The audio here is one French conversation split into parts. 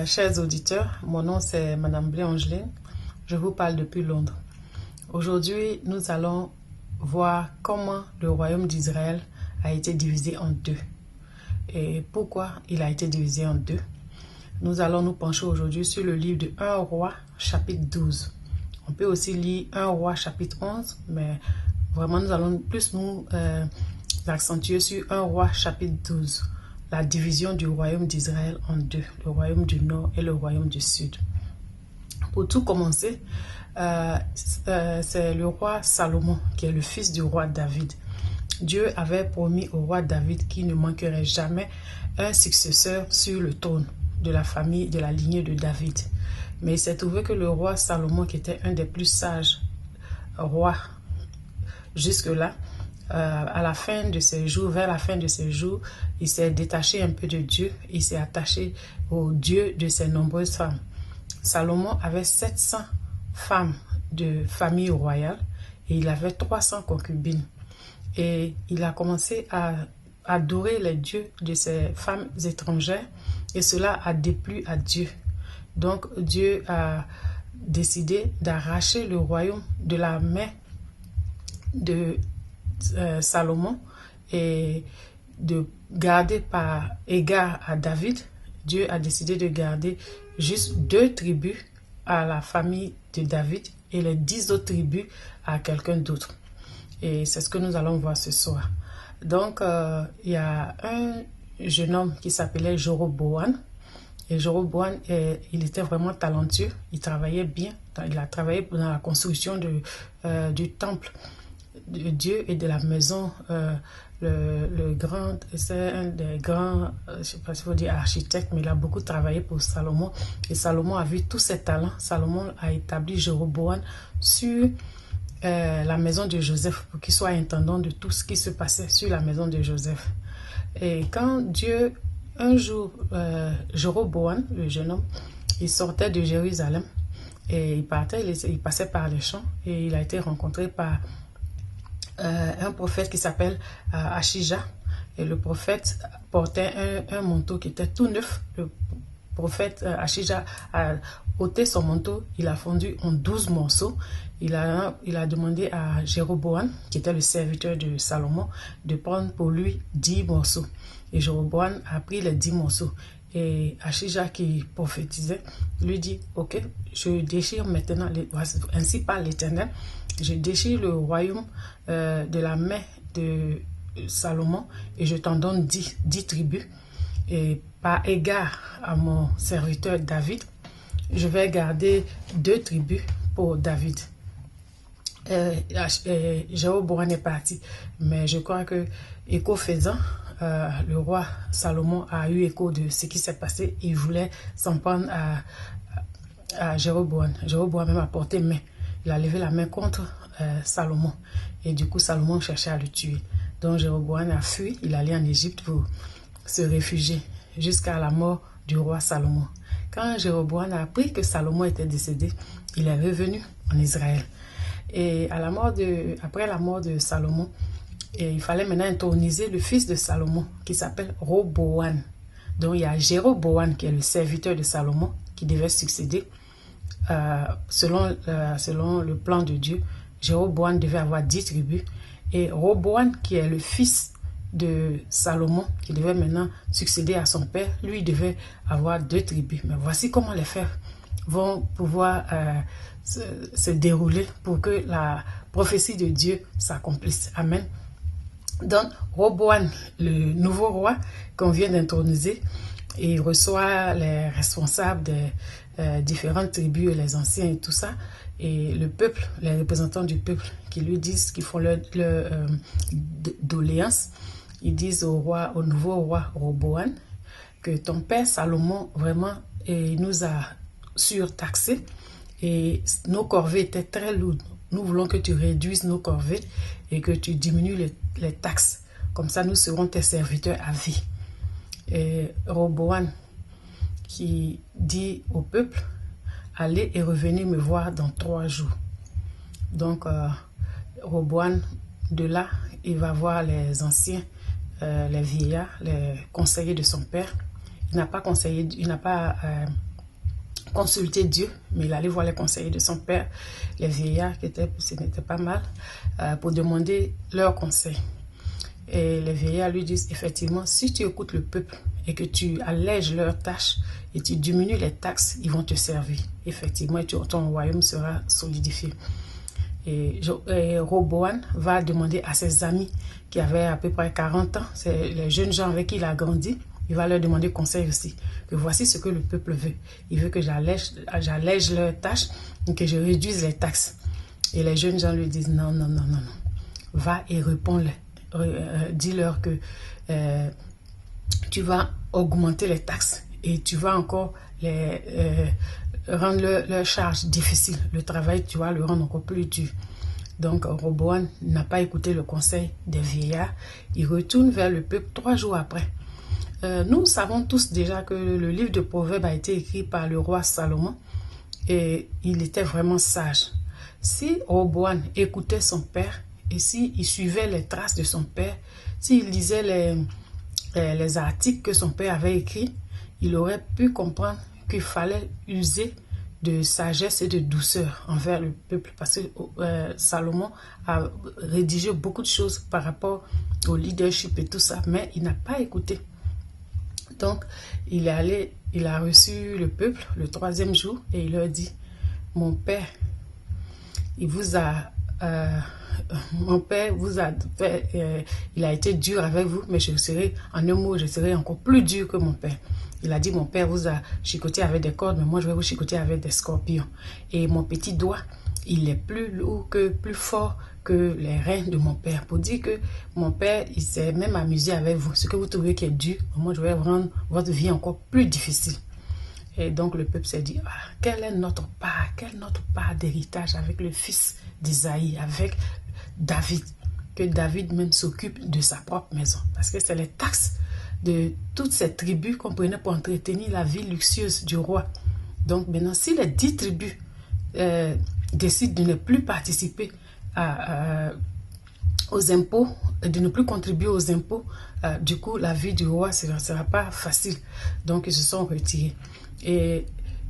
Chers auditeurs, mon nom c'est Madame Blé Angeline. Je vous parle depuis Londres. Aujourd'hui, nous allons voir comment le royaume d'Israël a été divisé en deux et pourquoi il a été divisé en deux. Nous allons nous pencher aujourd'hui sur le livre de 1 Roi, chapitre 12. On peut aussi lire 1 Roi, chapitre 11, mais vraiment nous allons plus nous accentuer sur 1 Roi, chapitre 12. La division du royaume d'Israël en deux, le royaume du nord et le royaume du sud. Pour tout commencer, c'est le roi Salomon qui est le fils du roi David. Dieu avait promis au roi David qu'il ne manquerait jamais un successeur sur le trône de la famille, de la lignée de David. Mais il s'est trouvé que le roi Salomon, qui était un des plus sages rois jusque-là, à la fin de ses jours, vers la fin de ses jours, il s'est détaché un peu de Dieu, il s'est attaché au Dieu de ses nombreuses femmes. Salomon avait 700 femmes de famille royale et il avait 300 concubines. Et il a commencé à adorer les dieux de ces femmes étrangères et cela a déplu à Dieu. Donc Dieu a décidé d'arracher le royaume de la main de Salomon et de garder par égard à David. Dieu a décidé de garder juste 2 tribus à la famille de David et les 10 autres tribus à quelqu'un d'autre. Et c'est ce que nous allons voir ce soir. Donc, il y a un jeune homme qui s'appelait Jéroboam. Et Jéroboam, il était vraiment talentueux. Il travaillait bien. Il a travaillé dans la construction du temple de Dieu et de la maison. C'est un des grands, je ne sais pas si il faut dire architecte, mais il a beaucoup travaillé pour Salomon. Et Salomon a vu tous ses talents. Salomon a établi Jéroboam sur la maison de Joseph pour qu'il soit intendant de tout ce qui se passait sur la maison de Joseph. Et quand Dieu, un jour, Jéroboam, le jeune homme, il sortait de Jérusalem et il passait par les champs et il a été rencontré par un prophète qui s'appelle Achija. Et le prophète portait un manteau qui était tout neuf. Le prophète Achija a ôté son manteau, il a fondu en 12 morceaux. Il a demandé à Jéroboam, qui était le serviteur de Salomon, de prendre pour lui 10 morceaux. Et Jéroboam a pris les 10 morceaux. Et Achija, qui prophétisait, lui dit, ok, je déchire maintenant, ainsi parle l'Éternel, je déchire le royaume de la main de Salomon et je t'en donne 10 tribus. Et par égard à mon serviteur David, je vais garder 2 tribus pour David. Jéroboam est parti, mais je crois que, écho faisant, le roi Salomon a eu écho de ce qui s'est passé. Il voulait s'en prendre à Jéroboam. Jéroboam même a porté main. Il a levé la main contre Salomon. Et du coup, Salomon cherchait à le tuer. Donc Jéroboam a fui. Il allait en Égypte pour se réfugier jusqu'à la mort du roi Salomon. Quand Jéroboam a appris que Salomon était décédé, il est revenu en Israël. Et après la mort de Salomon, il fallait maintenant introniser le fils de Salomon qui s'appelle Roboam. Donc il y a Jéroboam qui est le serviteur de Salomon qui devait succéder selon le plan de Dieu. Jéroboam devait avoir 10 tribus et Roboam qui est le fils de Salomon qui devait maintenant succéder à son père, lui devait avoir 2 tribus. Mais voici comment les faits vont pouvoir se dérouler pour que la prophétie de Dieu s'accomplisse. Amen. Donc, Roboam, le nouveau roi qu'on vient d'introniser, il reçoit les responsables des différentes tribus et les anciens et tout ça, et le peuple, les représentants du peuple qui lui disent, qui font leur doléance. Ils disent au nouveau roi Roboam que ton père Salomon vraiment nous a surtaxés et nos corvées étaient très lourdes. Nous voulons que tu réduises nos corvées et que tu diminues les taxes. Comme ça, nous serons tes serviteurs à vie. Et Roboam qui dit au peuple, allez et revenez me voir dans 3 jours. Donc, Roboam, de là, il va voir les anciens, les vieillards, les conseillers de son père. Il n'a pas consulter Dieu, mais il allait voir les conseils de son père, les vieillards, ce n'était pas mal, pour demander leurs conseils. Et les vieillards lui disent, effectivement, si tu écoutes le peuple et que tu allèges leurs tâches et tu diminues les taxes, ils vont te servir. Effectivement, ton royaume sera solidifié. Et Roboam va demander à ses amis qui avaient à peu près 40 ans, c'est les jeunes gens avec qui il a grandi, il va leur demander conseil aussi, que voici ce que le peuple veut. Il veut que j'allège leurs tâches et que je réduise les taxes. Et les jeunes gens lui disent, non, non, non, non, non. Va et réponds-leur. Dis-leur que tu vas augmenter les taxes et tu vas encore rendre leur charge difficile. Le travail, tu vas le rendre encore plus dur. Donc, Roboam n'a pas écouté le conseil des vieillards. Il retourne vers le peuple 3 jours après. Nous savons tous déjà que le livre de Proverbes a été écrit par le roi Salomon et il était vraiment sage. Si Roboam écoutait son père et s'il suivait les traces de son père, s'il lisait les articles que son père avait écrits, il aurait pu comprendre qu'il fallait user de sagesse et de douceur envers le peuple, parce que Salomon a rédigé beaucoup de choses par rapport au leadership et tout ça, mais il n'a pas écouté. Donc, il a reçu le peuple le 3e jour et il leur dit, mon père, mon père vous a fait, il a été dur avec vous, mais je serai, en un mot, je serai encore plus dur que mon père. Il a dit, mon père vous a chicoté avec des cordes, mais moi je vais vous chicoter avec des scorpions. Et mon petit doigt, il est plus lourd plus fort que les reins de mon père. Pour dire que mon père, il s'est même amusé avec vous. Ce que vous trouvez qui est dur, moi je vais rendre votre vie encore plus difficile. Et donc le peuple s'est dit, quelle est notre part d'héritage avec le fils d'Isaïe, avec David, que David même s'occupe de sa propre maison. Parce que c'est les taxes de toutes ces tribus qu'on prenait pour entretenir la vie luxueuse du roi. Donc maintenant, si les 10 tribus décident de ne plus participer aux impôts, de ne plus contribuer aux impôts, du coup, la vie du roi ne sera pas facile. Donc, ils se sont retirés. Et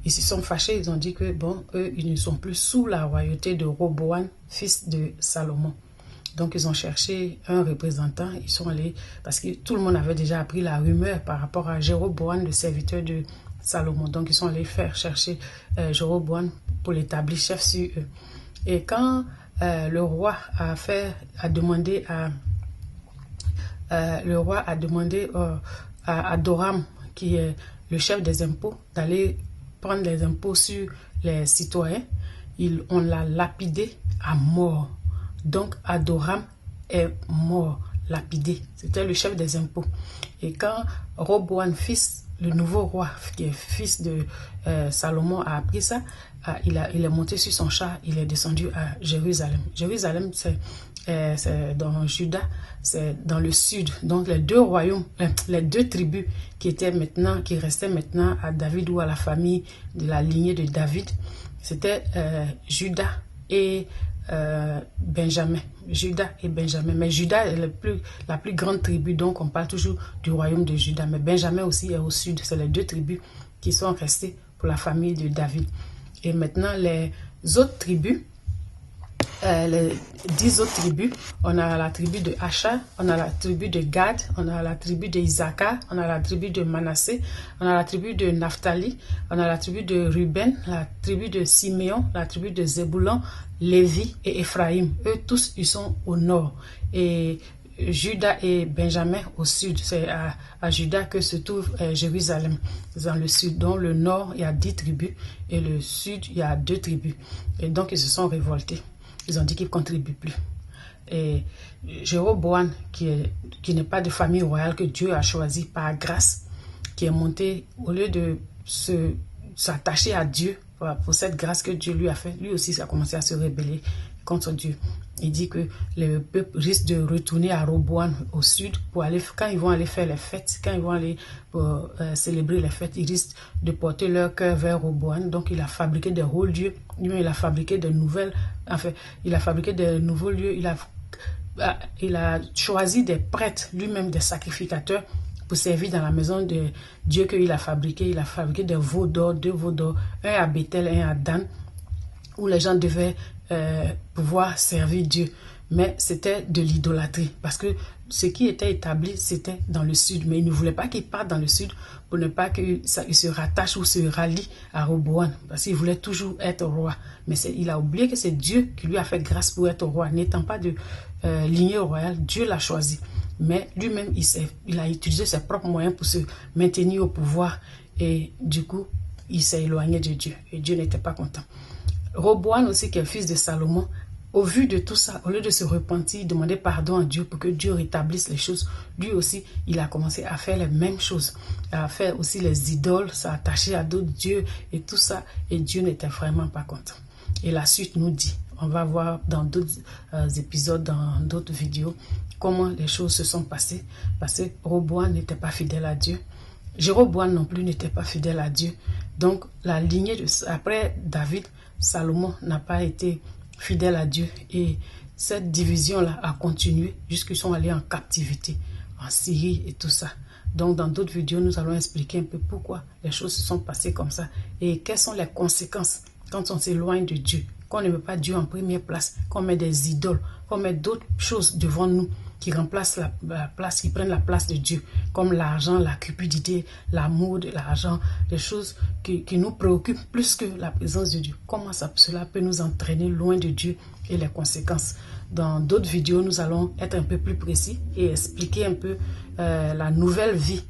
ils se sont fâchés, ils ont dit que, bon, eux, ils ne sont plus sous la royauté de Roboam, fils de Salomon. Donc, ils ont cherché un représentant, ils sont allés, parce que tout le monde avait déjà appris la rumeur par rapport à Jéroboam, le serviteur de Salomon. Donc, ils sont allés chercher Jéroboam pour l'établir chef sur eux. Et quand le roi a demandé à Adoram, qui est le chef des impôts, d'aller prendre les impôts sur les citoyens, on l'a lapidé à mort. Donc Adoram est mort, lapidé. C'était le chef des impôts. Et quand Roboam, le nouveau roi, qui est fils de Salomon, a appris ça, il est monté sur son char, il est descendu à Jérusalem. Jérusalem, c'est dans Juda, c'est dans le sud. Donc les deux royaumes, les deux tribus qui restaient maintenant à David ou à la famille de la lignée de David, c'était Juda et Benjamin. Juda et Benjamin. Mais Juda est la plus grande tribu, donc on parle toujours du royaume de Juda. Mais Benjamin aussi est au sud. C'est les deux tribus qui sont restées pour la famille de David. Et maintenant, les autres tribus, les 10 autres tribus, on a la tribu de Asher, on a la tribu de Gad, on a la tribu de Issachar, on a la tribu de Manassé, on a la tribu de Naphtali, on a la tribu de Ruben, la tribu de Siméon, la tribu de Zébulon, Lévi et Ephraïm. Eux tous, ils sont au nord. Et Juda et Benjamin au sud. C'est à Juda que se trouve Jérusalem. Dans le sud. Dans le nord, il y a 10 tribus. Et le sud, il y a 2 tribus. Et donc, ils se sont révoltés. Ils ont dit qu'ils ne contribuent plus. Et Jéroboam, qui n'est pas de famille royale que Dieu a choisi par grâce, qui est monté, au lieu de s'attacher à Dieu pour cette grâce que Dieu lui a fait, lui aussi a commencé à se rebeller contre Dieu. Il dit que le peuple risque de retourner à Roboam au sud quand ils vont aller faire les fêtes, quand ils vont aller pour célébrer les fêtes, ils risquent de porter leur cœur vers Roboam. Donc il a fabriqué des hauts lieux, lui-même il a fabriqué de nouvelles, enfin il a fabriqué de nouveaux lieux, il a choisi des prêtres, lui-même des sacrificateurs pour servir dans la maison de Dieu qu'il a fabriqué. Il a fabriqué des veaux d'or, 2 veaux d'or, un à Bethel, un à Dan, où les gens devaient pouvoir servir Dieu. Mais c'était de l'idolâtrie, parce que ce qui était établi, c'était dans le sud. Mais il ne voulait pas qu'il parte dans le sud pour ne pas qu'il se rattache ou se rallie à Roboam, parce qu'il voulait toujours être roi. Mais il a oublié que c'est Dieu qui lui a fait grâce pour être roi. N'étant pas de lignée royale, Dieu l'a choisi. Mais lui-même, il a utilisé ses propres moyens pour se maintenir au pouvoir. Et du coup, il s'est éloigné de Dieu. Et Dieu n'était pas content. Roboam aussi, qui est le fils de Salomon, au vu de tout ça, au lieu de se repentir, demander pardon à Dieu pour que Dieu rétablisse les choses, lui aussi, il a commencé à faire les mêmes choses, à faire aussi les idoles, s'attacher à d'autres dieux et tout ça, et Dieu n'était vraiment pas content. Et la suite nous dit, on va voir dans d'autres épisodes, dans d'autres vidéos, comment les choses se sont passées, parce que Roboam n'était pas fidèle à Dieu, Jéroboam non plus n'était pas fidèle à Dieu. Donc la lignée après David, Salomon n'a pas été fidèle à Dieu, et cette division-là a continué jusqu'ils sont allés en captivité, en Syrie et tout ça. Donc dans d'autres vidéos, nous allons expliquer un peu pourquoi les choses se sont passées comme ça et quelles sont les conséquences quand on s'éloigne de Dieu, qu'on ne met pas Dieu en première place, qu'on met des idoles, qu'on met d'autres choses devant nous qui remplacent la place, qui prennent la place de Dieu, comme l'argent, la cupidité, l'amour de l'argent, des choses qui nous préoccupent plus que la présence de Dieu. Comment cela peut nous entraîner loin de Dieu et les conséquences. Dans d'autres vidéos, nous allons être un peu plus précis et expliquer un peu la nouvelle vie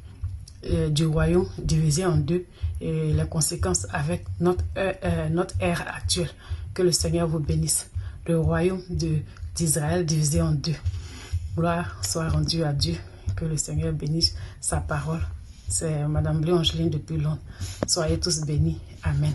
du royaume divisé en deux et les conséquences avec notre ère actuelle. Que le Seigneur vous bénisse. Le royaume d'Israël divisé en deux. Gloire soit rendue à Dieu. Que le Seigneur bénisse sa parole. C'est Madame Blé Angeline depuis Londres. Soyez tous bénis. Amen.